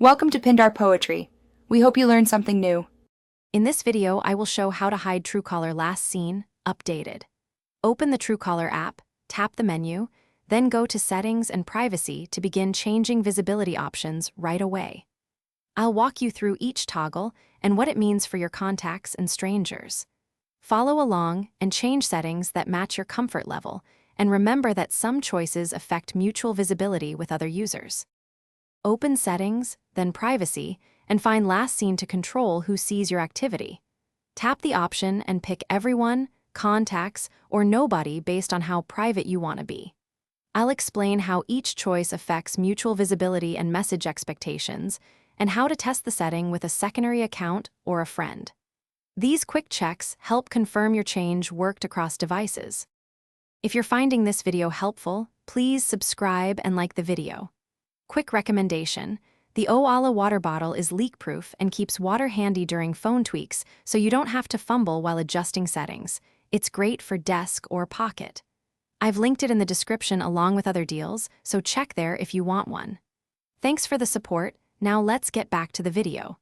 Welcome to Pindar Poetry. We hope you learned something new. In this video, I will show how to hide Truecaller last seen, updated. Open the Truecaller app, tap the menu, then go to Settings and Privacy to begin changing visibility options right away. I'll walk you through each toggle and what it means for your contacts and strangers. Follow along and change settings that match your comfort level, and remember that some choices affect mutual visibility with other users. Open Settings, then Privacy, and find Last Seen to control who sees your activity. Tap the option and pick Everyone, Contacts, or Nobody based on how private you want to be. I'll explain how each choice affects mutual visibility and message expectations, and how to test the setting with a secondary account or a friend. These quick checks help confirm your change worked across devices. If you're finding this video helpful, please subscribe and like the video. Quick recommendation: the Oala water bottle is leak-proof and keeps water handy during phone tweaks, so you don't have to fumble while adjusting settings. It's great for desk or pocket. I've linked it in the description along with other deals, so check there if you want one. Thanks for the support. Now let's get back to the video.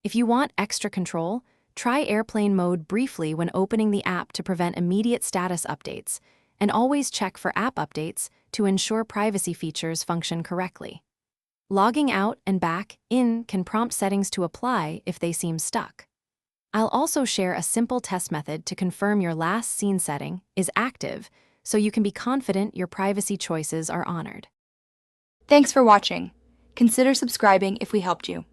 If you want extra control, try airplane mode briefly when opening the app to prevent immediate status updates, and always check for app updates to ensure privacy features function correctly. Logging out and back in can prompt settings to apply if they seem stuck. I'll also share a simple test method to confirm your last seen setting is active, so you can be confident your privacy choices are honored. Thanks for watching. Consider subscribing if we helped you.